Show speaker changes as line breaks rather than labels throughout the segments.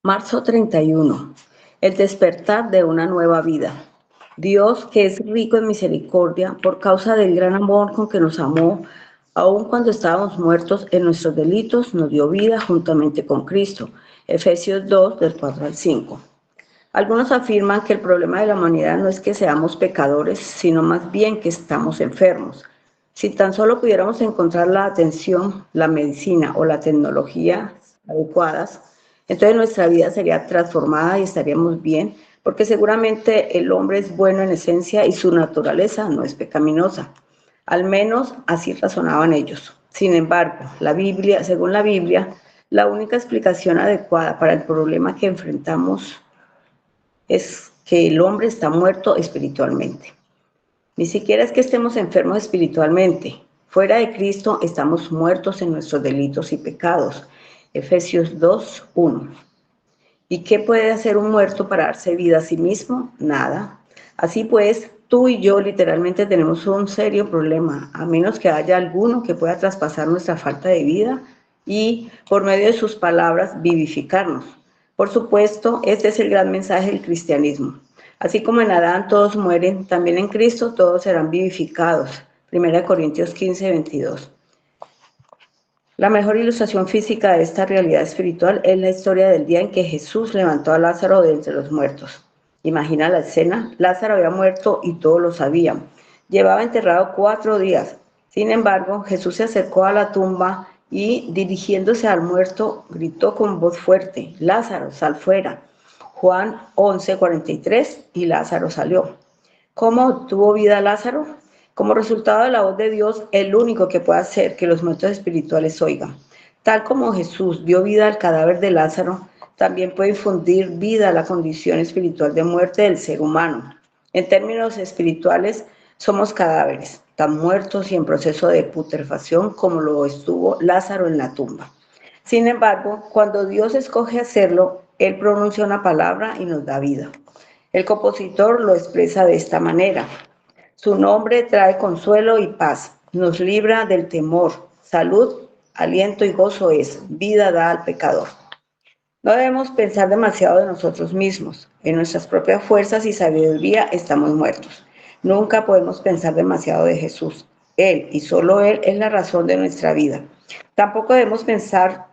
Marzo 31. El despertar de una nueva vida. Dios, que es rico en misericordia, por causa del gran amor con que nos amó, aun cuando estábamos muertos en nuestros delitos, nos dio vida juntamente con Cristo. Efesios 2, del 4 al 5. Algunos afirman que el problema de la humanidad no es que seamos pecadores, sino más bien que estamos enfermos. Si tan solo pudiéramos encontrar la atención, la medicina o la tecnología adecuadas, entonces nuestra vida sería transformada y estaríamos bien, porque seguramente el hombre es bueno en esencia y su naturaleza no es pecaminosa. Al menos así razonaban ellos. Sin embargo, según la Biblia, la única explicación adecuada para el problema que enfrentamos es que el hombre está muerto espiritualmente. Ni siquiera es que estemos enfermos espiritualmente. Fuera de Cristo estamos muertos en nuestros delitos y pecados. Efesios 2, 1. ¿Y qué puede hacer un muerto para darse vida a sí mismo? Nada. Así pues, tú y yo literalmente tenemos un serio problema, a menos que haya alguno que pueda traspasar nuestra falta de vida y, por medio de sus palabras, vivificarnos. Por supuesto, este es el gran mensaje del cristianismo. Así como en Adán todos mueren, también en Cristo todos serán vivificados. 1 Corintios 15, 22. La mejor ilustración física de esta realidad espiritual es la historia del día en que Jesús levantó a Lázaro de entre los muertos. Imagina la escena. Lázaro había muerto y todos lo sabían. Llevaba enterrado 4 días. Sin embargo, Jesús se acercó a la tumba y, dirigiéndose al muerto, gritó con voz fuerte: Lázaro, sal fuera. Juan 11:43, y Lázaro salió. ¿Cómo obtuvo vida Lázaro? Como resultado de la voz de Dios, el único que puede hacer que los muertos espirituales oigan. Tal como Jesús dio vida al cadáver de Lázaro, también puede infundir vida a la condición espiritual de muerte del ser humano. En términos espirituales, somos cadáveres, tan muertos y en proceso de putrefacción como lo estuvo Lázaro en la tumba. Sin embargo, cuando Dios escoge hacerlo, Él pronuncia una palabra y nos da vida. El compositor lo expresa de esta manera: su nombre trae consuelo y paz, nos libra del temor, salud, aliento y gozo es, vida da al pecador. No debemos pensar demasiado de nosotros mismos. En nuestras propias fuerzas y sabiduría estamos muertos. Nunca podemos pensar demasiado de Jesús. Él y solo Él es la razón de nuestra vida. Tampoco debemos pensar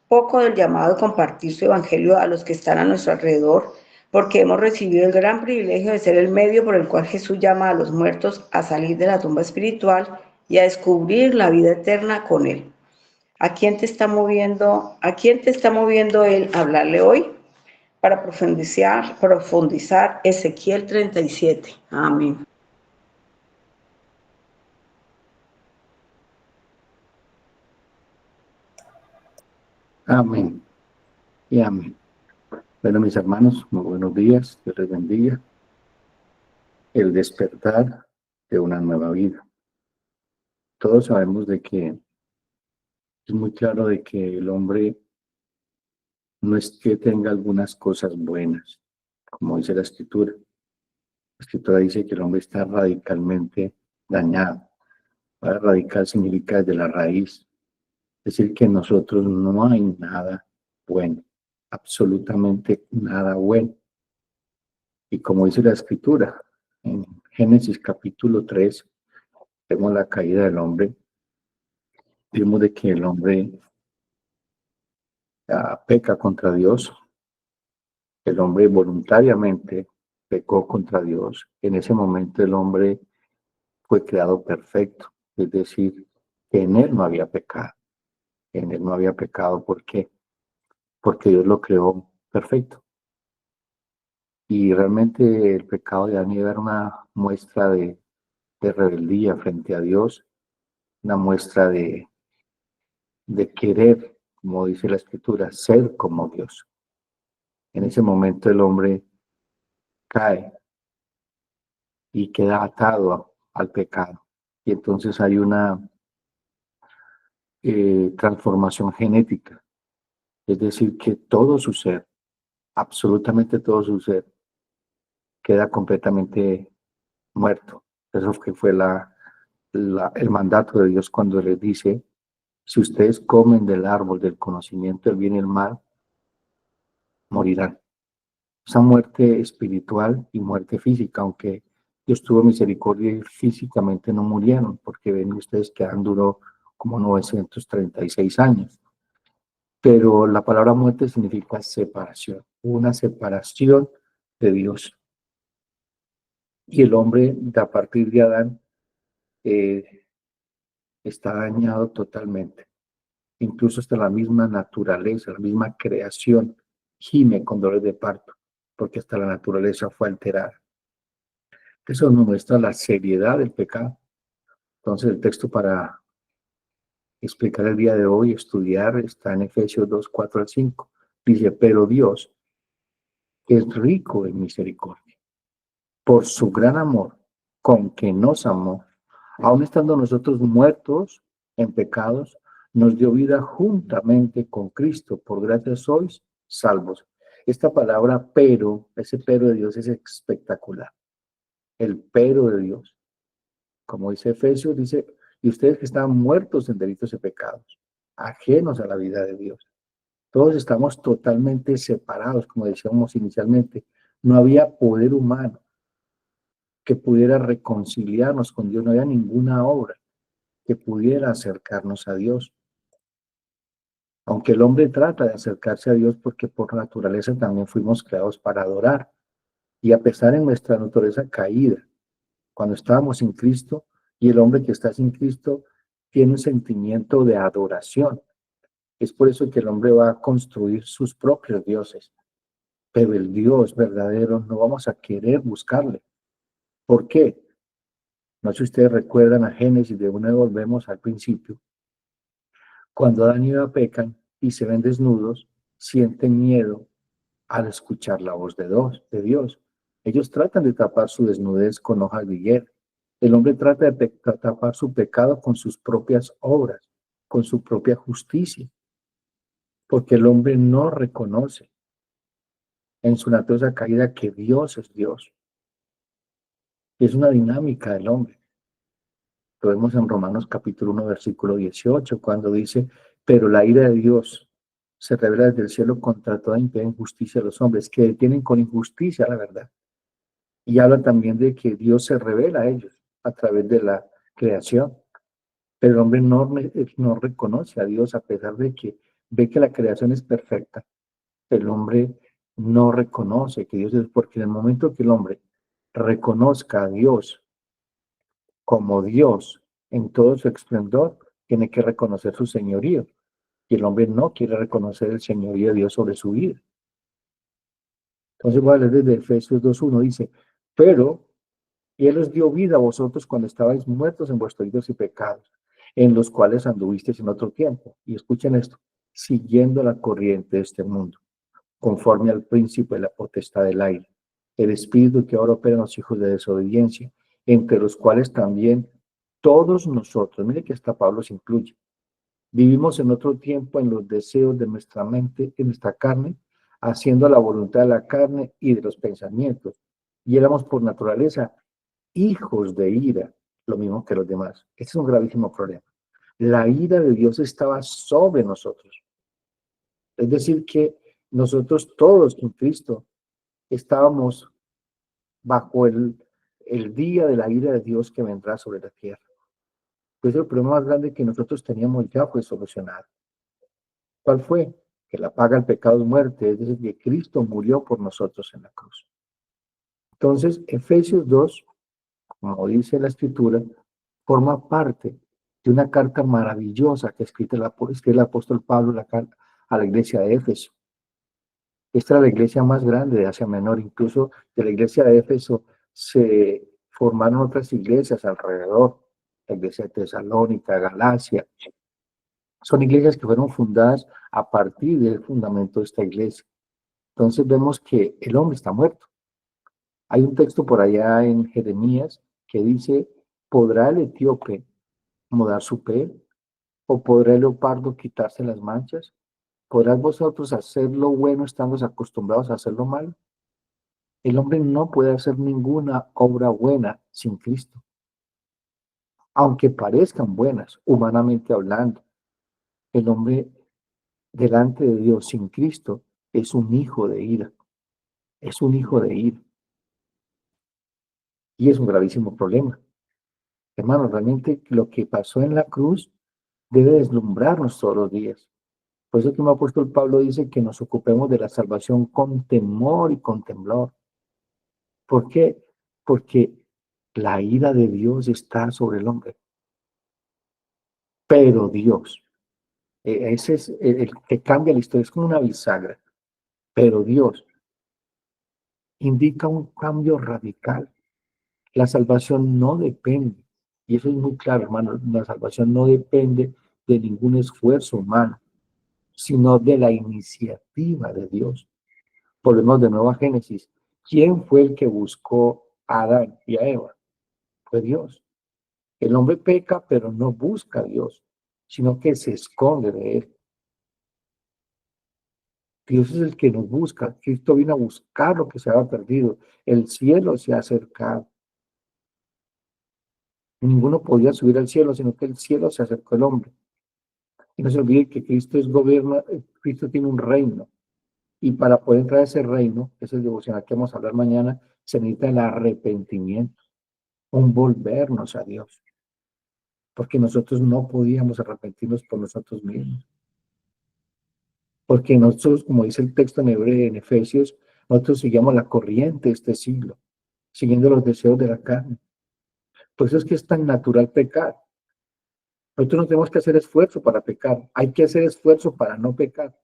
poco del llamado de compartir su evangelio a los que están a nuestro alrededor, porque hemos recibido el gran privilegio de ser el medio por el cual Jesús llama a los muertos a salir de la tumba espiritual y a descubrir la vida eterna con Él. ¿A quién te está moviendo Él a hablarle hoy? Para profundizar Ezequiel 37. Amén.
Amén y amén. Bueno, mis hermanos, muy buenos días, Dios les bendiga. El despertar de una nueva vida. Todos sabemos de que es muy claro de que el hombre no es que tenga algunas cosas buenas, como dice la Escritura. La Escritura dice que el hombre está radicalmente dañado. Para radical significa desde la raíz. Es decir, que en nosotros no hay nada bueno, absolutamente nada bueno. Y como dice la Escritura, en Génesis capítulo 3, vemos la caída del hombre, vimos de que el hombre peca contra Dios, el hombre voluntariamente pecó contra Dios. En ese momento el hombre fue creado perfecto, es decir, que en él no había pecado. En él no había pecado, ¿por qué? Porque Dios lo creó perfecto. Y realmente el pecado de Adán y Eva era una muestra de rebeldía frente a Dios, una muestra de querer, como dice la Escritura, ser como Dios. En ese momento el hombre cae y queda atado al pecado. Y entonces hay una transformación genética. Es decir, que todo su ser, absolutamente todo su ser, queda completamente muerto. Eso que fue el mandato de Dios cuando les dice: si ustedes comen del árbol del conocimiento del bien y el mal, morirán. Esa muerte espiritual y muerte física, aunque Dios tuvo misericordia y físicamente no murieron, porque ven ustedes que han durado como 936 años. Pero la palabra muerte significa separación, una separación de Dios. Y el hombre, a partir de Adán, está dañado totalmente. Incluso hasta la misma naturaleza, la misma creación, gime con dolores de parto, porque hasta la naturaleza fue alterada. Eso nos muestra la seriedad del pecado. Entonces, el texto para explicar el día de hoy, estudiar, está en Efesios 2, 4 al 5. Dice, pero Dios, que es rico en misericordia, por su gran amor con que nos amó, aun estando nosotros muertos en pecados, nos dio vida juntamente con Cristo. Por gracia sois salvos. Esta palabra pero, ese pero de Dios es espectacular. El pero de Dios. Como dice Efesios, dice, y ustedes que estaban muertos en delitos y pecados, ajenos a la vida de Dios. Todos estamos totalmente separados, como decíamos inicialmente. No había poder humano que pudiera reconciliarnos con Dios. No había ninguna obra que pudiera acercarnos a Dios. Aunque el hombre trata de acercarse a Dios porque por naturaleza también fuimos creados para adorar. Y a pesar de nuestra naturaleza caída, cuando estábamos sin Cristo, y el hombre que está sin Cristo tiene un sentimiento de adoración. Es por eso que el hombre va a construir sus propios dioses. Pero el Dios verdadero no vamos a querer buscarle. ¿Por qué? No sé si ustedes recuerdan a Génesis, de una vez volvemos al principio. Cuando Adán y Eva pecan y se ven desnudos, sienten miedo al escuchar la voz de Dios. Ellos tratan de tapar su desnudez con hojas de higuera. El hombre trata de tapar su pecado con sus propias obras, con su propia justicia, porque el hombre no reconoce en su naturaleza caída que Dios es Dios. Es una dinámica del hombre. Lo vemos en Romanos capítulo 1, versículo 18, cuando dice, pero la ira de Dios se revela desde el cielo contra toda impiedad e injusticia de los hombres, que detienen con injusticia la verdad. Y habla también de que Dios se revela a ellos a través de la creación. Pero el hombre no reconoce a Dios a pesar de que ve que la creación es perfecta. El hombre no reconoce que Dios es, porque en el momento que el hombre reconozca a Dios como Dios en todo su esplendor, tiene que reconocer su señorío. Y el hombre no quiere reconocer el señorío de Dios sobre su vida. Entonces voy a leer desde Efesios 2:1, dice, pero Él os dio vida a vosotros cuando estabais muertos en vuestros delitos y pecados, en los cuales anduvisteis en otro tiempo. Y escuchen esto, siguiendo la corriente de este mundo, conforme al príncipe de la potestad del aire, el espíritu que ahora opera en los hijos de desobediencia, entre los cuales también todos nosotros, mire que hasta Pablo se incluye, vivimos en otro tiempo en los deseos de nuestra mente, en nuestra carne, haciendo la voluntad de la carne y de los pensamientos. Y éramos por naturaleza hijos de ira, lo mismo que los demás. Este es un gravísimo problema. La ira de Dios estaba sobre nosotros. Es decir, que nosotros todos en Cristo estábamos bajo el día de la ira de Dios que vendrá sobre la tierra. Pues el problema más grande que nosotros teníamos ya fue solucionado. ¿Cuál fue? Que la paga del pecado es muerte, es decir, que Cristo murió por nosotros en la cruz. Entonces, Efesios 2, como dice la Escritura, forma parte de una carta maravillosa que escribe el apóstol Pablo a la iglesia de Éfeso. Esta era la iglesia más grande de Asia Menor, incluso de la iglesia de Éfeso se formaron otras iglesias alrededor, la iglesia de Tesalónica, Galacia. Son iglesias que fueron fundadas a partir del fundamento de esta iglesia. Entonces vemos que el hombre está muerto. Hay un texto por allá en Jeremías que dice, ¿podrá el etíope mudar su piel? ¿O podrá el leopardo quitarse las manchas? ¿Podrás vosotros hacer lo bueno estando acostumbrados a hacer lo malo? El hombre no puede hacer ninguna obra buena sin Cristo. Aunque parezcan buenas, humanamente hablando, el hombre delante de Dios sin Cristo es un hijo de ira. Es un hijo de ira. Y es un gravísimo problema. Hermanos, realmente lo que pasó en la cruz debe deslumbrarnos todos los días. Por eso que el apóstol Pablo dice que nos ocupemos de la salvación con temor y con temblor. ¿Por qué? Porque la ira de Dios está sobre el hombre. Pero Dios, ese es el que cambia la historia, es como una bisagra. Pero Dios indica un cambio radical. La salvación no depende, y eso es muy claro, hermano, la salvación no depende de ningún esfuerzo humano, sino de la iniciativa de Dios. Volvemos de nuevo a Génesis. ¿Quién fue el que buscó a Adán y a Eva? Fue Dios. El hombre peca, pero no busca a Dios, sino que se esconde de él. Dios es el que nos busca. Cristo vino a buscar lo que se había perdido. El cielo se ha acercado. Ninguno podía subir al cielo, sino que el cielo se acercó al hombre. Y no se olvide que Cristo es gobierno, Cristo tiene un reino. Y para poder entrar a ese reino, que es el devocional que vamos a hablar mañana, se necesita el arrepentimiento, un volvernos a Dios. Porque nosotros no podíamos arrepentirnos por nosotros mismos. Porque nosotros, como dice el texto en hebreo, en Efesios, nosotros seguimos la corriente de este siglo, siguiendo los deseos de la carne. Por eso es que es tan natural pecar. Nosotros no tenemos que hacer esfuerzo para pecar, hay que hacer esfuerzo para no pecar.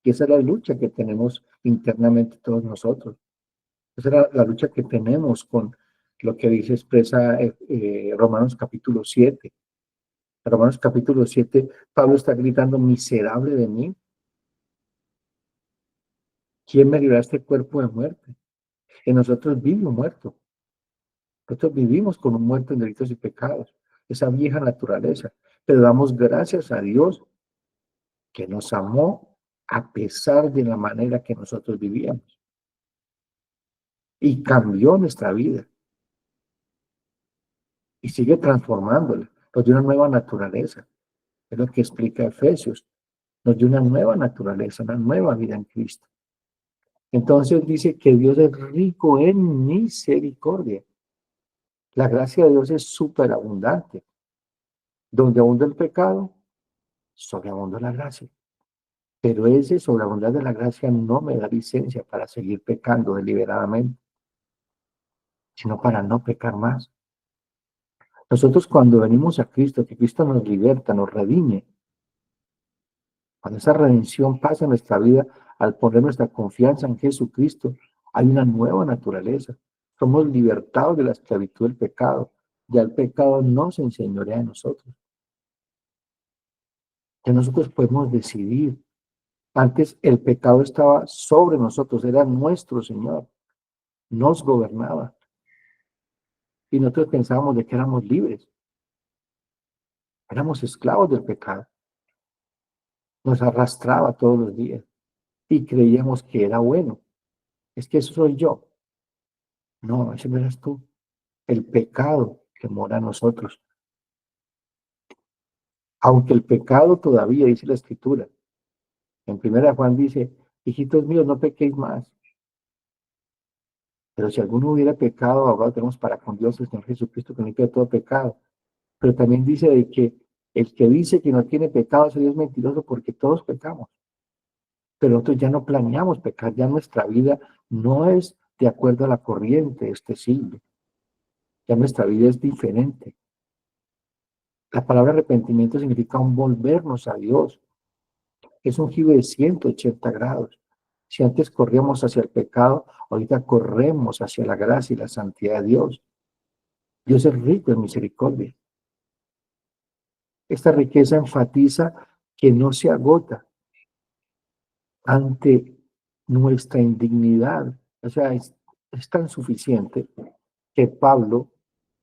Y esa es la lucha que tenemos internamente todos nosotros. Esa es la lucha que tenemos con lo que dice, expresa Romanos capítulo 7. En Romanos capítulo 7, Pablo está gritando, miserable de mí. ¿Quién me librará este cuerpo de muerte? En nosotros vive un muerto. Nosotros vivimos con un muerto en delitos y pecados, esa vieja naturaleza. Pero damos gracias a Dios que nos amó a pesar de la manera que nosotros vivíamos. Y cambió nuestra vida. Y sigue transformándola. Nos dio una nueva naturaleza. Es lo que explica Efesios. Nos dio una nueva naturaleza, una nueva vida en Cristo. Entonces dice que Dios es rico en misericordia. La gracia de Dios es súper abundante. Donde abunda el pecado, sobreabunda la gracia. Pero ese sobreabundar de la gracia no me da licencia para seguir pecando deliberadamente, sino para no pecar más. Nosotros cuando venimos a Cristo, que Cristo nos liberta, nos redime, cuando esa redención pasa en nuestra vida, al poner nuestra confianza en Jesucristo, hay una nueva naturaleza. Somos libertados de la esclavitud del pecado. Ya el pecado no se enseñorea de nosotros. Ya nosotros podemos decidir. Antes el pecado estaba sobre nosotros, era nuestro Señor, nos gobernaba. Y nosotros pensábamos de que éramos libres. Éramos esclavos del pecado. Nos arrastraba todos los días. Y creíamos que era bueno. Es que eso soy yo. No, ese no eres tú. El pecado que mora en nosotros. Aunque el pecado todavía, dice la Escritura. En primera Juan dice, hijitos míos, no pequéis más. Pero si alguno hubiera pecado, abogado tenemos para con Dios, el Señor Jesucristo, que limpia todo pecado. Pero también dice de que el que dice que no tiene pecado, ese es mentiroso porque todos pecamos. Pero nosotros ya no planeamos pecar, ya nuestra vida no es de acuerdo a la corriente de este siglo. Ya nuestra vida es diferente. La palabra arrepentimiento significa un volvernos a Dios. Es un giro de 180 grados. Si antes corríamos hacia el pecado, ahorita corremos hacia la gracia y la santidad de Dios. Dios es rico en misericordia. Esta riqueza enfatiza que no se agota ante nuestra indignidad. O sea, es tan suficiente que Pablo,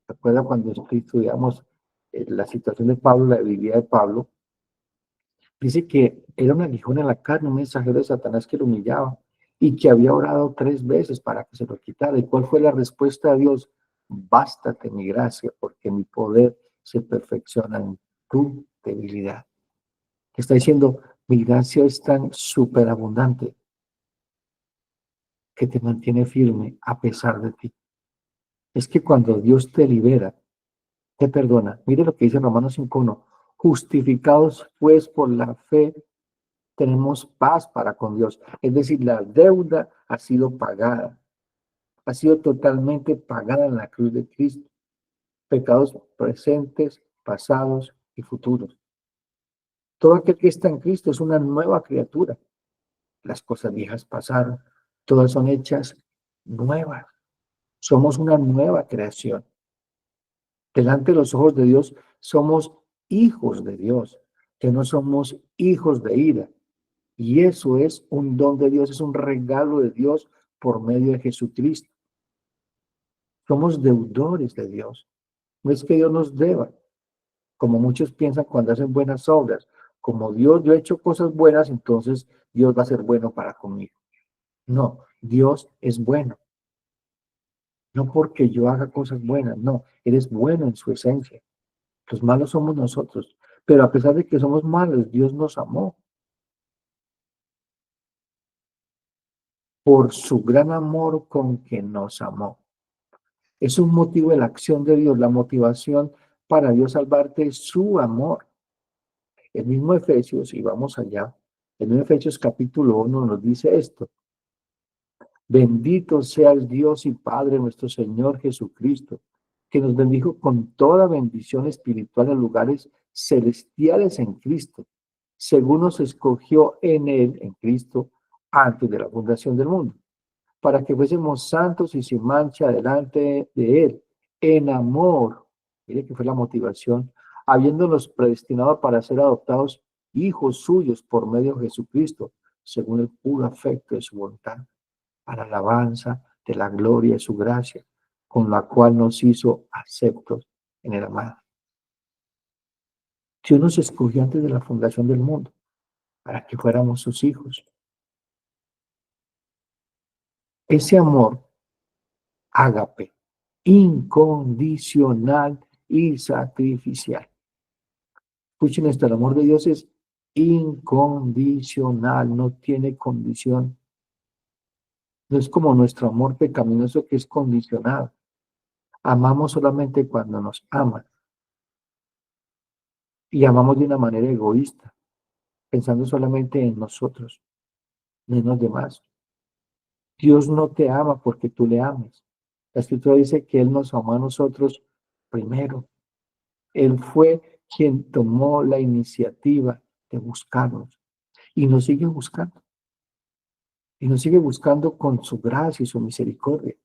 ¿recuerda cuando estudiamos la situación de Pablo, la vida de Pablo? Dice que era un aguijón en la carne, un mensajero de Satanás que lo humillaba y que había orado 3 veces para que se lo quitara. ¿Y cuál fue la respuesta de Dios? Bástate mi gracia, porque mi poder se perfecciona en tu debilidad. Está diciendo, mi gracia es tan superabundante que te mantiene firme a pesar de ti. Es que cuando Dios te libera, te perdona. Mire lo que dice Romanos 5:1. Justificados pues por la fe, tenemos paz para con Dios. Es decir, la deuda ha sido pagada. Ha sido totalmente pagada en la cruz de Cristo. Pecados presentes, pasados y futuros. Todo aquel que está en Cristo es una nueva criatura. Las cosas viejas pasaron. Todas son hechas nuevas. Somos una nueva creación. Delante de los ojos de Dios somos hijos de Dios, que no somos hijos de ira. Y eso es un don de Dios, es un regalo de Dios por medio de Jesucristo. Somos deudores de Dios. No es que Dios nos deba, como muchos piensan cuando hacen buenas obras. Como Dios, yo he hecho cosas buenas, entonces Dios va a ser bueno para conmigo. No, Dios es bueno. No porque yo haga cosas buenas, no, Él es bueno en su esencia. Los malos somos nosotros. Pero a pesar de que somos malos, Dios nos amó. Por su gran amor con que nos amó. Es un motivo de la acción de Dios. La motivación para Dios salvarte es su amor. El mismo Efesios, y vamos allá, el mismo Efesios capítulo 1 nos dice esto. Bendito sea el Dios y Padre nuestro Señor Jesucristo, que nos bendijo con toda bendición espiritual en lugares celestiales en Cristo, según nos escogió en Él, en Cristo, antes de la fundación del mundo, para que fuésemos santos y sin mancha delante de Él, en amor. Mire que fue la motivación, habiéndonos predestinado para ser adoptados hijos suyos por medio de Jesucristo, según el puro afecto de su voluntad, para alabanza de la gloria de su gracia, con la cual nos hizo aceptos en el amado. Dios nos escogió antes de la fundación del mundo, para que fuéramos sus hijos. Ese amor, ágape, incondicional y sacrificial. Escuchen esto, el amor de Dios es incondicional, no tiene condición. No es como nuestro amor pecaminoso que es condicionado. Amamos solamente cuando nos aman. Y amamos de una manera egoísta, pensando solamente en nosotros, ni en los demás. Dios no te ama porque tú le ames. La Escritura dice que Él nos amó a nosotros primero. Él fue quien tomó la iniciativa de buscarnos y nos sigue buscando. Y nos sigue buscando con su gracia y su misericordia.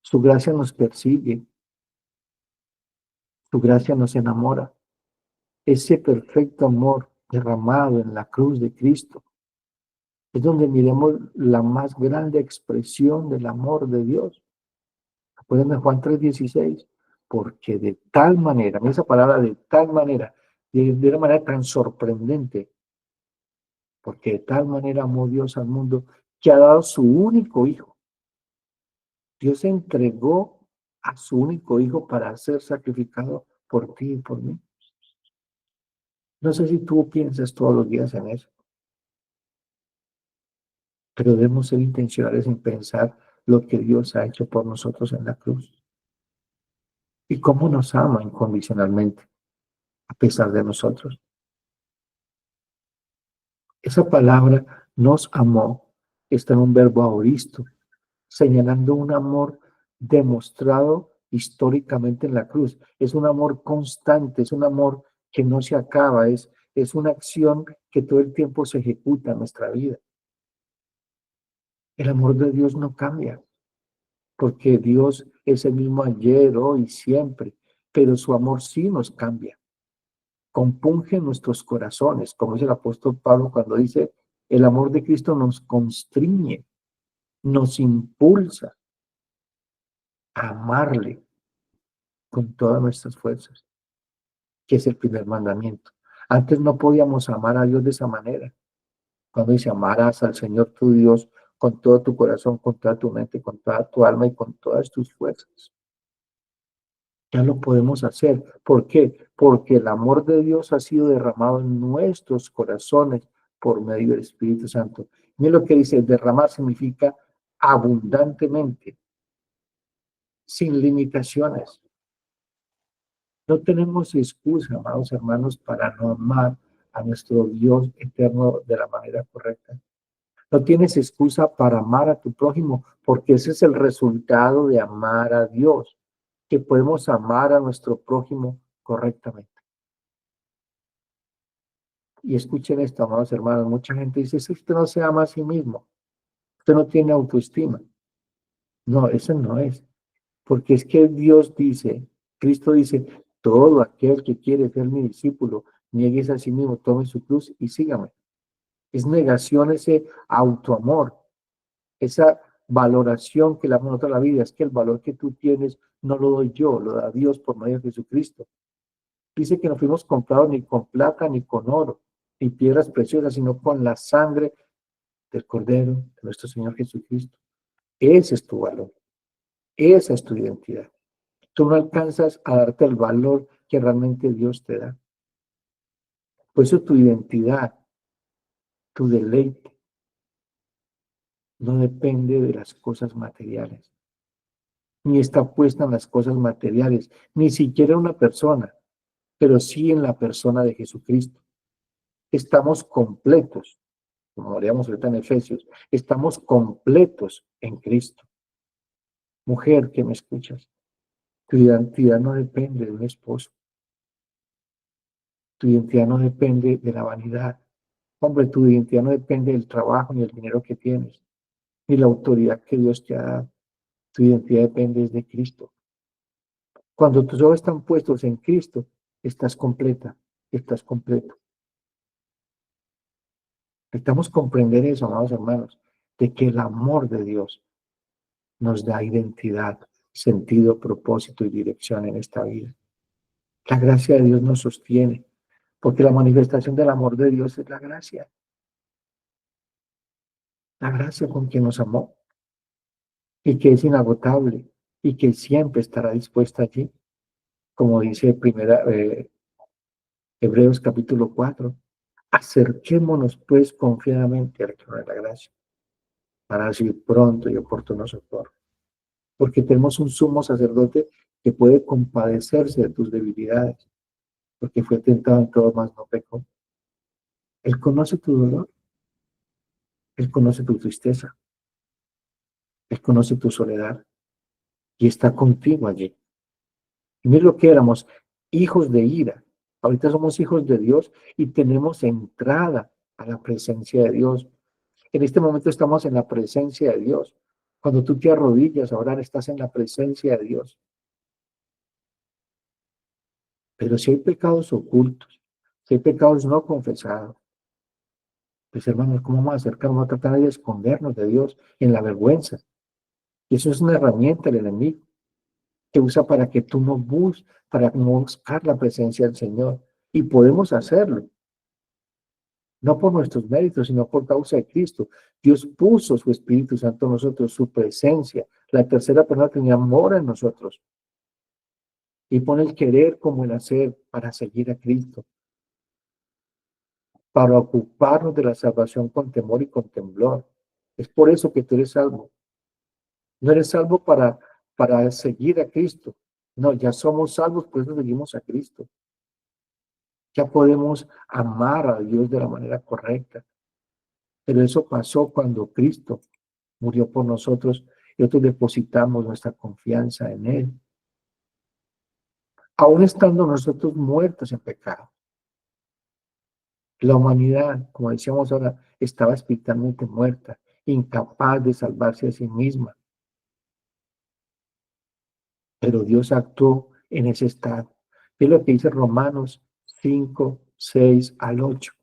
Su gracia nos persigue, su gracia nos enamora. Ese perfecto amor derramado en la cruz de Cristo es donde miremos la más grande expresión del amor de Dios. Acuérdense Juan 3:16, porque de tal manera, esa palabra de tal manera, de una manera tan sorprendente, porque de tal manera amó Dios al mundo que ha dado su único hijo. Dios entregó a su único hijo para ser sacrificado por ti y por mí. No sé si tú piensas todos los días en eso, pero debemos ser intencionales en pensar lo que Dios ha hecho por nosotros en la cruz y cómo nos ama incondicionalmente a pesar de nosotros. Esa palabra nos amó está en un verbo aoristo, señalando un amor demostrado históricamente en la cruz. Es un amor constante, es un amor que no se acaba, es una acción que todo el tiempo se ejecuta en nuestra vida. El amor de Dios no cambia, porque Dios es el mismo ayer, hoy, y siempre, pero su amor sí nos cambia. Compunge nuestros corazones, como dice el apóstol Pablo cuando dice, el amor de Cristo nos constriñe, nos impulsa a amarle con todas nuestras fuerzas, que es el primer mandamiento. Antes no podíamos amar a Dios de esa manera. Cuando dice, amarás al Señor tu Dios con todo tu corazón, con toda tu mente, con toda tu alma y con todas tus fuerzas. Ya lo podemos hacer. ¿Por qué? Porque el amor de Dios ha sido derramado en nuestros corazones por medio del Espíritu Santo. Mira lo que dice, derramar significa abundantemente, sin limitaciones. No tenemos excusa, amados hermanos, para no amar a nuestro Dios eterno de la manera correcta. No tienes excusa para amar a tu prójimo, porque ese es el resultado de amar a Dios, que podemos amar a nuestro prójimo correctamente. Y escuchen esto, amados hermanos, mucha gente dice, si usted no se ama a sí mismo, usted no tiene autoestima. No, eso no es. Porque es que Dios dice, Cristo dice, todo aquel que quiere ser mi discípulo, nieguese a sí mismo, tome su cruz y sígame. Es negación ese autoamor, esa valoración que le damos a la vida, es que el valor que tú tienes no lo doy yo, lo da Dios por medio de Jesucristo. Dice que no fuimos comprados ni con plata, ni con oro, ni piedras preciosas, sino con la sangre del Cordero, de nuestro Señor Jesucristo. Ese es tu valor, esa es tu identidad. Tú no alcanzas a darte el valor que realmente Dios te da. Por eso tu identidad, tu deleite, no depende de las cosas materiales, ni está puesta en las cosas materiales, ni siquiera en una persona, pero sí en la persona de Jesucristo. Estamos completos, como leíamos ahorita en Efesios, estamos completos en Cristo. Mujer que me escuchas, tu identidad no depende de un esposo, tu identidad no depende de la vanidad. Hombre, tu identidad no depende del trabajo ni del dinero que tienes, ni la autoridad que Dios te ha dado. Tu identidad depende de Cristo. Cuando tus ojos están puestos en Cristo, estás completa, estás completo. Necesitamos comprender eso, amados hermanos, de que el amor de Dios nos da identidad, sentido, propósito y dirección en esta vida. La gracia de Dios nos sostiene, porque la manifestación del amor de Dios es la gracia con quien nos amó y que es inagotable y que siempre estará dispuesta allí, como dice Hebreos capítulo 4. Acerquémonos pues confiadamente al trono de la gracia para recibir pronto y oportuno socorro, porque tenemos un sumo sacerdote que puede compadecerse de tus debilidades, porque fue tentado en todo, mas no pecó. Él conoce tu dolor, Él conoce tu tristeza, Él conoce tu soledad y está contigo allí. Y mira lo que éramos, hijos de ira. Ahorita somos hijos de Dios y tenemos entrada a la presencia de Dios. En este momento estamos en la presencia de Dios. Cuando tú te arrodillas, ahora estás en la presencia de Dios. Pero si hay pecados ocultos, si hay pecados no confesados, pues hermanos, ¿cómo vamos a acercarnos? Vamos a tratar de escondernos de Dios en la vergüenza. Y eso es una herramienta del enemigo que usa para que tú no para no buscar la presencia del Señor. Y podemos hacerlo, no por nuestros méritos, sino por causa de Cristo. Dios puso su Espíritu Santo en nosotros, su presencia. La tercera persona tenía amor en nosotros. Y pone el querer como el hacer para seguir a Cristo, para ocuparnos de la salvación con temor y con temblor. Es por eso que tú eres salvo. No eres salvo para seguir a Cristo. No, ya somos salvos, por eso seguimos a Cristo. Ya podemos amar a Dios de la manera correcta. Pero eso pasó cuando Cristo murió por nosotros y nosotros depositamos nuestra confianza en Él. Aún estando nosotros muertos en pecado. La humanidad, como decíamos ahora, estaba espiritualmente muerta, incapaz de salvarse a sí misma. Pero Dios actuó en ese estado. Es lo que dice Romanos 5, 6 al 8.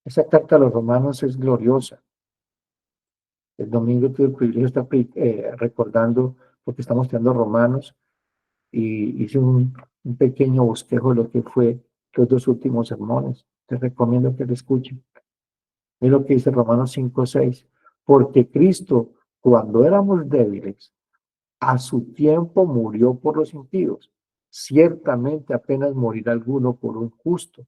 Esa carta a los romanos es gloriosa. El domingo tuve el privilegio de estar recordando, porque estamos estudiando Romanos, y hice un pequeño bosquejo de lo que fue los dos últimos sermones. Te recomiendo que lo escuchen. Es lo que dice Romanos 5, 6. Porque Cristo, cuando éramos débiles, a su tiempo murió por los impíos. Ciertamente apenas morirá alguno por un justo.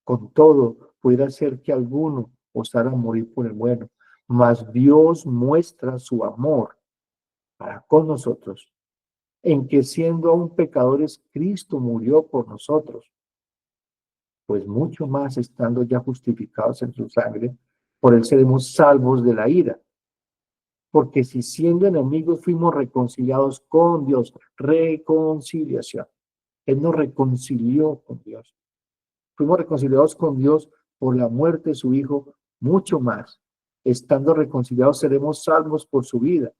Con todo, pudiera ser que alguno osar a morir por el bueno. Mas Dios muestra su amor para con nosotros, en que siendo aún pecadores, Cristo murió por nosotros. Pues mucho más estando ya justificados en su sangre, por él seremos salvos de la ira. Porque si siendo enemigos fuimos reconciliados con Dios, reconciliación. Él nos reconcilió con Dios. Fuimos reconciliados con Dios por la muerte de su Hijo, mucho más. Estando reconciliados seremos salvos por su vida.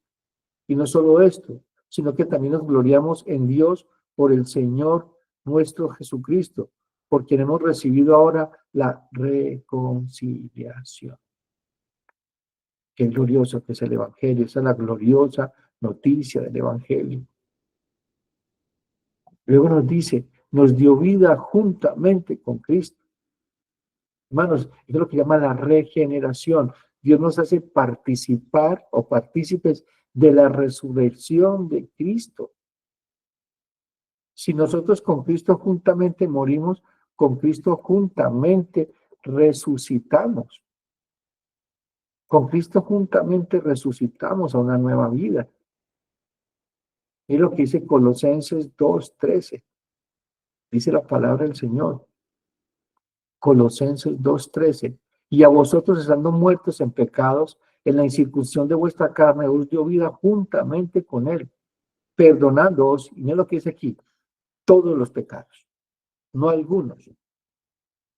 Y no solo esto, sino que también nos gloriamos en Dios por el Señor nuestro Jesucristo, por quien hemos recibido ahora la reconciliación. Qué glorioso que es el Evangelio, esa es la gloriosa noticia del Evangelio. Luego nos dice, nos dio vida juntamente con Cristo. Hermanos, eso es lo que llama la regeneración. Dios nos hace participar o partícipes de la resurrección de Cristo. Si nosotros con Cristo juntamente morimos, con Cristo juntamente resucitamos. Con Cristo juntamente resucitamos a una nueva vida. Es lo que dice Colosenses 2:13. Dice la palabra del Señor. Colosenses 2:13. Y a vosotros estando muertos en pecados, en la incircuncisión de vuestra carne, os dio vida juntamente con él, perdonándoos, y mira lo que dice aquí, todos los pecados, no algunos.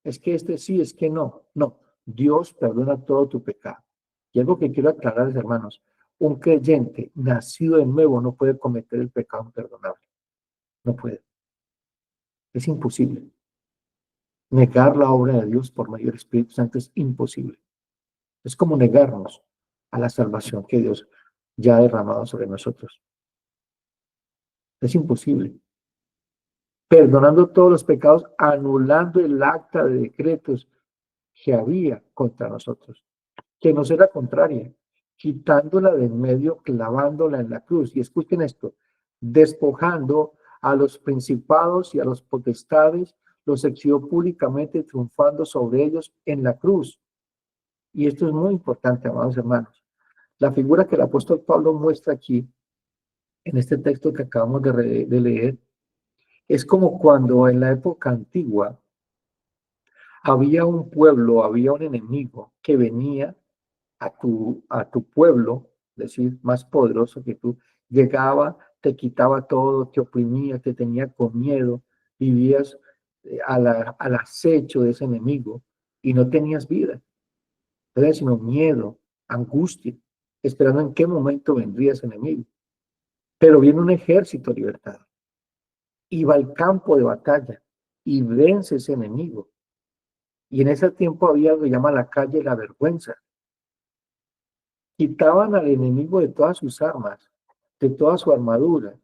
Es que este sí, es que no. No, Dios perdona todo tu pecado. Y algo que quiero aclararles, hermanos, un creyente nacido de nuevo no puede cometer el pecado imperdonable. No puede. Es imposible. Negar la obra de Dios por medio del Espíritu Santo es imposible. Es como negarnos a la salvación que Dios ya ha derramado sobre nosotros. Es imposible. Perdonando todos los pecados, anulando el acta de decretos que había contra nosotros, que nos era contraria, quitándola de en medio, clavándola en la cruz. Y escuchen esto, despojando a los principados y a los potestades, los exhibió públicamente, triunfando sobre ellos en la cruz. Y esto es muy importante, amados hermanos. La figura que el apóstol Pablo muestra aquí, en este texto que acabamos de leer, es como cuando en la época antigua había un pueblo, había un enemigo que venía a tu pueblo, es decir, más poderoso que tú, llegaba, te quitaba todo, te oprimía, te tenía con miedo, vivías al acecho de ese enemigo y no tenías vida, sino miedo, angustia, esperando en qué momento vendría ese enemigo. Pero viene un ejército libertador, y va al campo de batalla y vence ese enemigo. Y en ese tiempo había lo que llama la calle la vergüenza. Quitaban al enemigo de todas sus armas, de toda su armadura,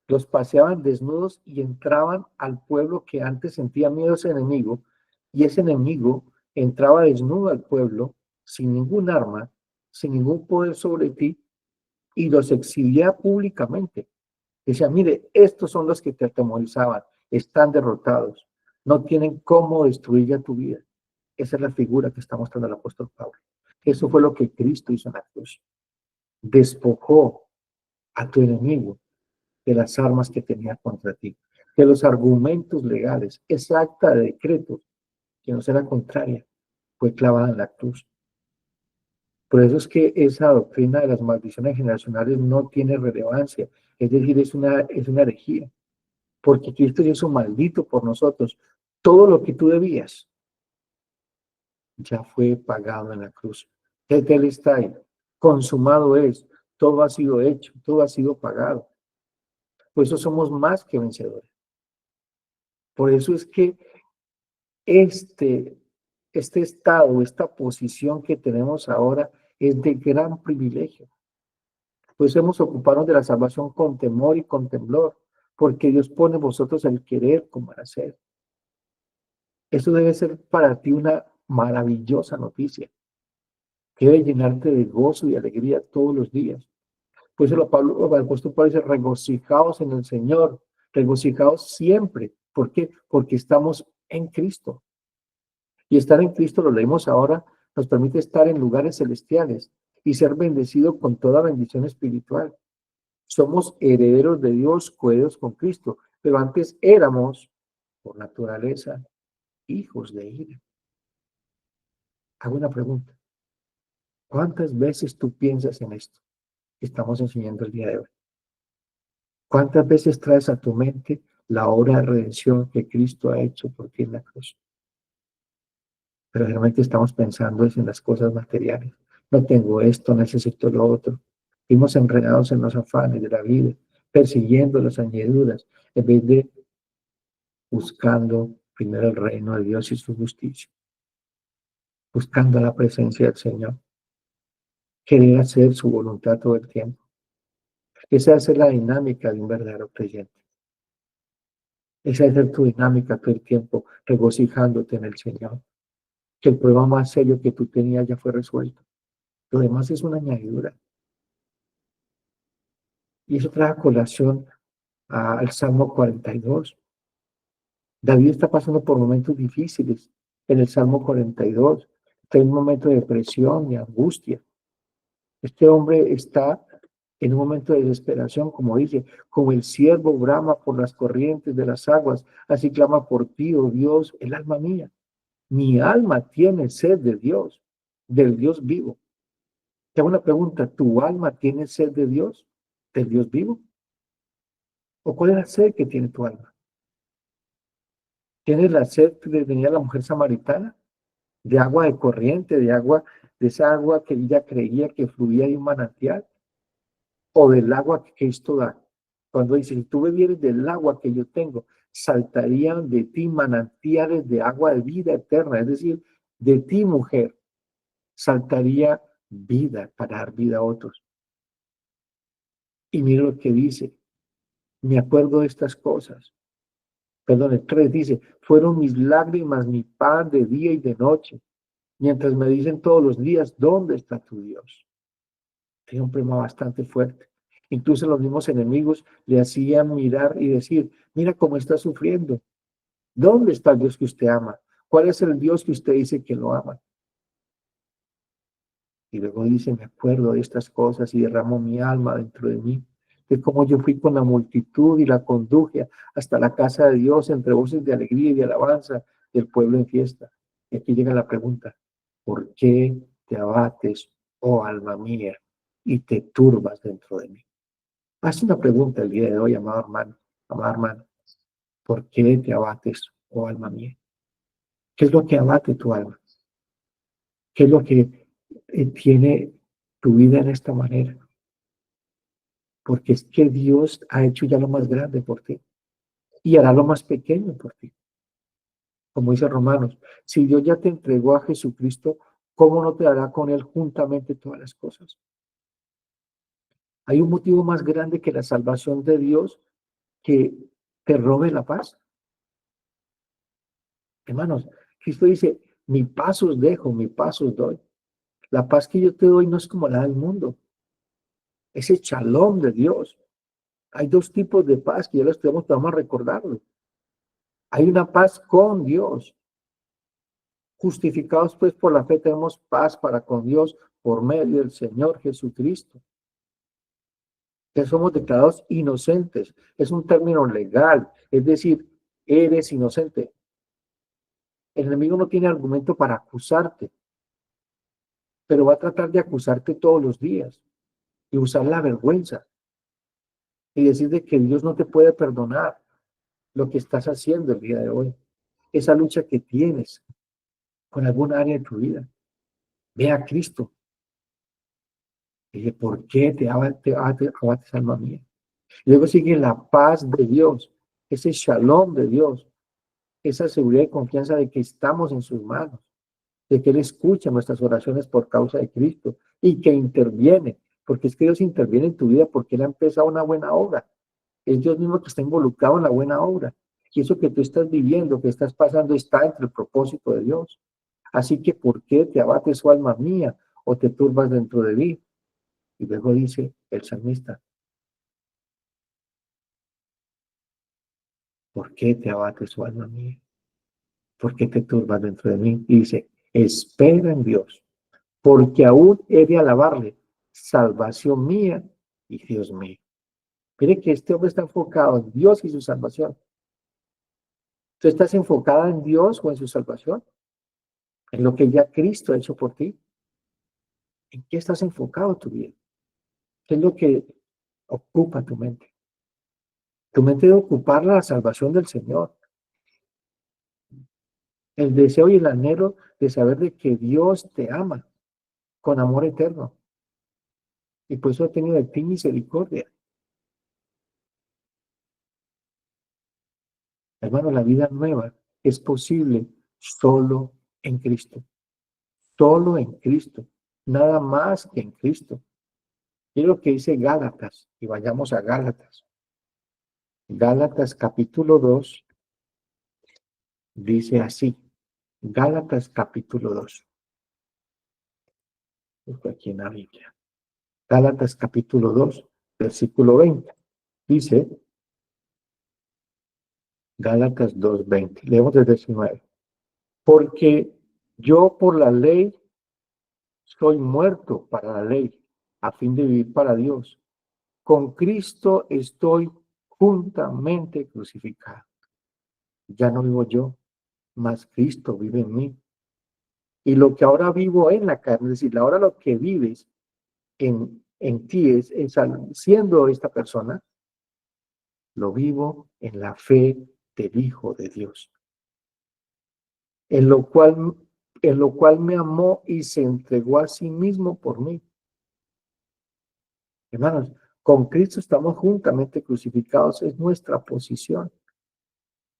los paseaban desnudos y entraban al pueblo que antes sentía miedo a ese enemigo, y ese enemigo entraba desnudo al pueblo, sin ningún arma, sin ningún poder sobre ti, y los exhibía públicamente. Decía, mire, estos son los que te atemorizaban, están derrotados, no tienen cómo destruir ya tu vida. Esa es la figura que está mostrando el apóstol Pablo. Eso fue lo que Cristo hizo en la cruz. Despojó a tu enemigo de las armas que tenía contra ti, de los argumentos legales, esa acta de decreto que nos era contraria, fue clavada en la cruz. Por eso es que esa doctrina de las maldiciones generacionales no tiene relevancia, es decir, es una herejía, porque Cristo hizo maldito por nosotros. Todo lo que tú debías ya fue pagado en la cruz. Él está ahí, consumado es, todo ha sido hecho, todo ha sido pagado. Por eso somos más que vencedores. Por eso es que este estado, esta posición que tenemos ahora es de gran privilegio. Pues hemos ocupado de la salvación con temor y con temblor, porque Dios pone en vosotros el querer como el hacer. Eso debe ser para ti una maravillosa noticia, que debe llenarte de gozo y alegría todos los días. Por eso el apóstol Pablo dice, regocijaos en el Señor, regocijaos siempre. ¿Por qué? Porque estamos en Cristo. Y estar en Cristo, lo leímos ahora, nos permite estar en lugares celestiales y ser bendecido con toda bendición espiritual. Somos herederos de Dios, coherederos con Cristo, pero antes éramos, por naturaleza, hijos de ira. Hago una pregunta. ¿Cuántas veces tú piensas en esto que estamos enseñando el día de hoy? ¿Cuántas veces traes a tu mente la obra de redención que Cristo ha hecho por ti en la cruz? Pero realmente estamos pensando es en las cosas materiales. No tengo esto, necesito lo otro. Fuimos enredados en los afanes de la vida, persiguiendo las añadiduras, en vez de buscando primero el reino de Dios y su justicia, buscando la presencia del Señor, querer hacer su voluntad todo el tiempo. Esa es la dinámica de un verdadero creyente. Esa es tu dinámica todo el tiempo, regocijándote en el Señor. Que el problema más serio que tú tenías ya fue resuelto. Lo demás es una añadidura. Y eso trae a colación al Salmo 42. David está pasando por momentos difíciles en el Salmo 42. Está en un momento de depresión y angustia. Este hombre está en un momento de desesperación, como dice, como el ciervo brama por las corrientes de las aguas, así clama por ti, oh Dios, el alma mía. Mi alma tiene sed de Dios, del Dios vivo. Te hago una pregunta, ¿tu alma tiene sed de Dios, del Dios vivo? ¿O cuál es la sed que tiene tu alma? ¿Tienes la sed que tenía la mujer samaritana? De agua de corriente, de agua, de esa agua que ella creía que fluía de un manantial, o del agua que Cristo da. Cuando dice, si tú bebieres del agua que yo tengo, saltarían de ti manantiales de agua de vida eterna, es decir, de ti, mujer, saltaría vida para dar vida a otros. Y mira lo que dice, me acuerdo de estas cosas. Perdón, el 3 dice, fueron mis lágrimas, mi pan de día y de noche, mientras me dicen todos los días, ¿dónde está tu Dios? Tiene un problema bastante fuerte. Incluso los mismos enemigos le hacían mirar y decir, mira cómo está sufriendo. ¿Dónde está el Dios que usted ama? ¿Cuál es el Dios que usted dice que lo ama? Y luego dice, me acuerdo de estas cosas y derramo mi alma dentro de mí, de cómo yo fui con la multitud y la conduje hasta la casa de Dios entre voces de alegría y de alabanza del pueblo en fiesta. Y aquí llega la pregunta, ¿por qué te abates, oh alma mía, y te turbas dentro de mí? Haz una pregunta el día de hoy, amado hermano, amada hermana. ¿Por qué te abates, oh alma mía? ¿Qué es lo que abate tu alma? ¿Qué es lo que tiene tu vida en esta manera? Porque es que Dios ha hecho ya lo más grande por ti y hará lo más pequeño por ti. Como dice Romanos, si Dios ya te entregó a Jesucristo, ¿cómo no te dará con Él juntamente todas las cosas? ¿Hay un motivo más grande que la salvación de Dios que te robe la paz? Hermanos, Cristo dice, mi paz os dejo, mi paz os doy. La paz que yo te doy no es como la del mundo, es el shalom de Dios. Hay dos tipos de paz que ya los tenemos, vamos a recordarlo. Hay una paz con Dios. Justificados pues por la fe tenemos paz para con Dios por medio del Señor Jesucristo. Que somos declarados inocentes. Es un término legal, es decir, eres inocente. El enemigo no tiene argumento para acusarte, pero va a tratar de acusarte todos los días y usar la vergüenza y decir de que Dios no te puede perdonar lo que estás haciendo el día de hoy. Esa lucha que tienes con alguna área de tu vida. Ve a Cristo. Dile, ¿por qué abates, alma mía? Luego sigue la paz de Dios, ese shalom de Dios, esa seguridad y confianza de que estamos en sus manos, de que Él escucha nuestras oraciones por causa de Cristo y que interviene, porque es que Dios interviene en tu vida porque Él ha empezado una buena obra. Es Dios mismo que está involucrado en la buena obra. Y eso que tú estás viviendo, que estás pasando, está entre el propósito de Dios. Así que, ¿por qué te abates, oh alma mía, o te turbas dentro de mí? Y luego dice el salmista, ¿por qué te abates, oh alma mía? ¿Por qué te turbas dentro de mí? Y dice, espera en Dios. porque aún he de alabarle, salvación mía y Dios mío. Mire que este hombre está enfocado en Dios y su salvación. ¿Tú estás enfocada en Dios o en su salvación? ¿En lo que ya Cristo ha hecho por ti? ¿En qué estás enfocado tu vida? ¿Qué es lo que ocupa tu mente? Tu mente debe ocupar la salvación del Señor. El deseo y el anhelo de saber de que Dios te ama con amor eterno. Y por eso ha tenido de ti misericordia. Hermano, la vida nueva es posible solo en Cristo. Solo en Cristo. Nada más que en Cristo. Y lo que dice Gálatas. Y vayamos a Gálatas. Gálatas capítulo 2 dice así. Gálatas capítulo 2. Busco aquí en la Biblia. Gálatas capítulo 2, versículo 20. Dice, Gálatas 2:20. Leemos desde el 19. Porque yo por la ley soy muerto para la ley, a fin de vivir para Dios. Con Cristo estoy juntamente crucificado. Ya no vivo yo, mas Cristo vive en mí. Y lo que ahora vivo en la carne, es decir, ahora lo que vives en ti siendo esta persona, lo vivo en la fe del Hijo de Dios, en lo cual me amó y se entregó a sí mismo por mí. Hermanos, con Cristo estamos juntamente crucificados, es nuestra posición.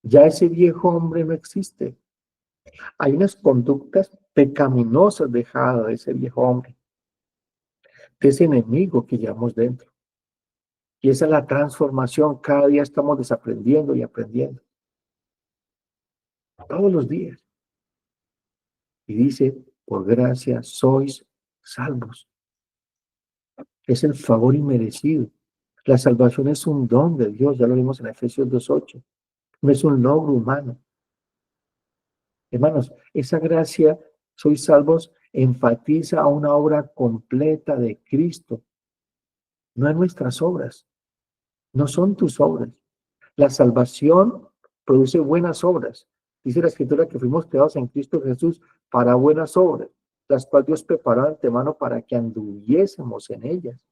Ya ese viejo hombre no existe. Hay unas conductas pecaminosas dejadas de ese viejo hombre, de ese enemigo que llevamos dentro. Y esa es la transformación. Cada día estamos desaprendiendo y aprendiendo. Todos los días. Y dice, por gracia sois salvos. Es el favor inmerecido. La salvación es un don de Dios, ya lo vimos en Efesios 2:8. No es un logro humano. Hermanos, esa gracia, sois salvos, enfatiza a una obra completa de Cristo. No en nuestras obras, no son tus obras. La salvación produce buenas obras. Dice la Escritura que fuimos creados en Cristo Jesús para buenas obras, las cuales Dios preparó de antemano para que anduviésemos en ellas.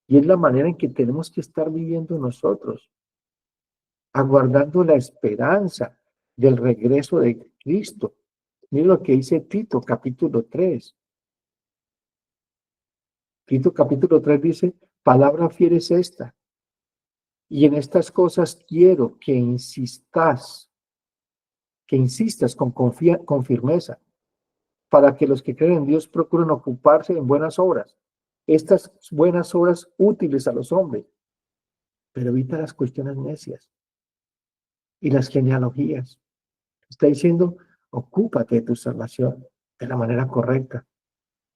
Y es la manera en que tenemos que estar viviendo nosotros, aguardando la esperanza del regreso de Cristo. Mira lo que dice Tito, capítulo 3. Tito, capítulo 3 dice, palabra fiel es esta. Y en estas cosas quiero que insistas con firmeza, para que los que creen en Dios procuren ocuparse en buenas obras. Estas buenas obras útiles a los hombres, pero evita las cuestiones necias y las genealogías. Está diciendo, ocúpate de tu salvación de la manera correcta.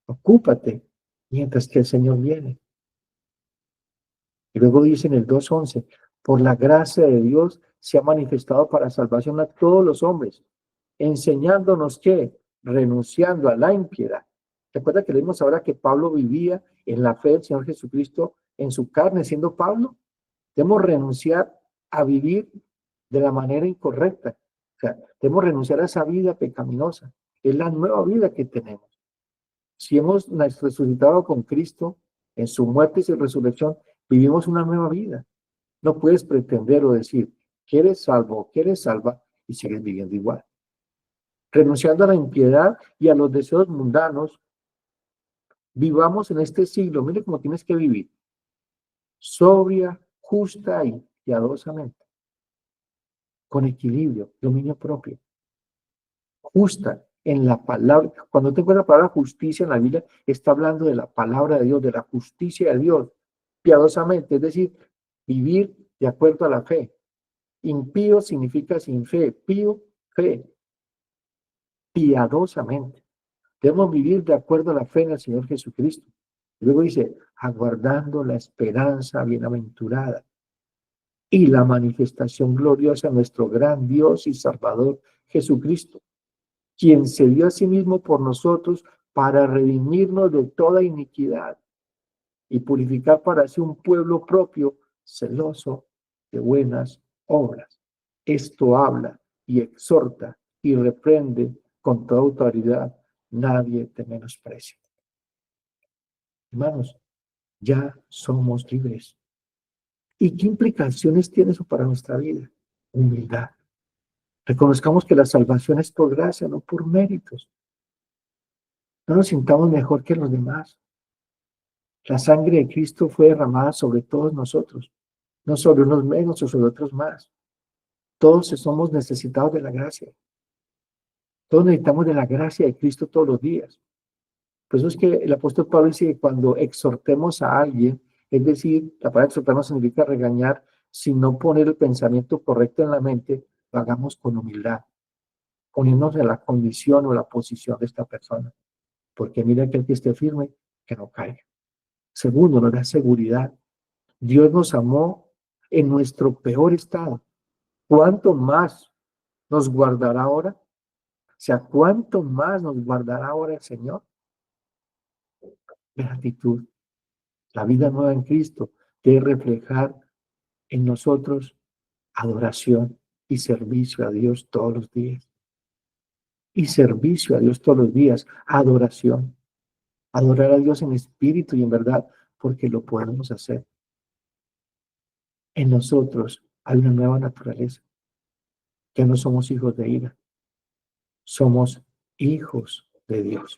Ocúpate mientras que el Señor viene. Y luego dice en el 2:11, por la gracia de Dios se ha manifestado para salvación a todos los hombres, enseñándonos que, renunciando a la impiedad. ¿Recuerda que leímos ahora que Pablo vivía en la fe del Señor Jesucristo en su carne, siendo Pablo? Debemos renunciar a vivir de la manera incorrecta. O sea, debemos renunciar a esa vida pecaminosa. Es la nueva vida que tenemos. Si hemos resucitado con Cristo en su muerte y su resurrección, vivimos una nueva vida. No puedes pretender o decir que eres salvo, que eres salva y sigues viviendo igual. Renunciando a la impiedad y a los deseos mundanos, vivamos en este siglo. Mire cómo tienes que vivir. Sobria, justa y piadosamente. Con equilibrio, dominio propio. Justa en la palabra. Cuando tengo la palabra justicia en la Biblia, está hablando de la palabra de Dios, de la justicia de Dios. Piadosamente, es decir, vivir de acuerdo a la fe. Impío significa sin fe. Pío, fe. Piadosamente. Debemos vivir de acuerdo a la fe en el Señor Jesucristo. Luego dice, aguardando la esperanza bienaventurada y la manifestación gloriosa de nuestro gran Dios y Salvador Jesucristo, quien se dio a sí mismo por nosotros para redimirnos de toda iniquidad y purificar para sí un pueblo propio, celoso de buenas obras. Esto habla y exhorta y reprende con toda autoridad. Nadie te menosprecia. Hermanos, ya somos libres. ¿Y qué implicaciones tiene eso para nuestra vida? Humildad. Reconozcamos que la salvación es por gracia, no por méritos. No nos sintamos mejor que los demás. La sangre de Cristo fue derramada sobre todos nosotros, no sobre unos menos o sobre otros más. Todos somos necesitados de la gracia. Todos necesitamos de la gracia de Cristo todos los días. Por eso es que el apóstol Pablo dice que cuando exhortemos a alguien, es decir, la palabra exhortar no significa regañar, sino poner el pensamiento correcto en la mente, lo hagamos con humildad, poniéndonos en la condición o la posición de esta persona. Porque mira que el que esté firme, que no caiga. Segundo, nos da seguridad. Dios nos amó en nuestro peor estado. ¿Cuánto más nos guardará ahora? O sea, ¿cuánto más nos guardará ahora el Señor? Gratitud. La vida nueva en Cristo debe reflejar en nosotros adoración y servicio a Dios todos los días. Y servicio a Dios todos los días, adoración. Adorar a Dios en espíritu y en verdad, porque lo podemos hacer. En nosotros hay una nueva naturaleza. Ya no somos hijos de ira, somos hijos de Dios.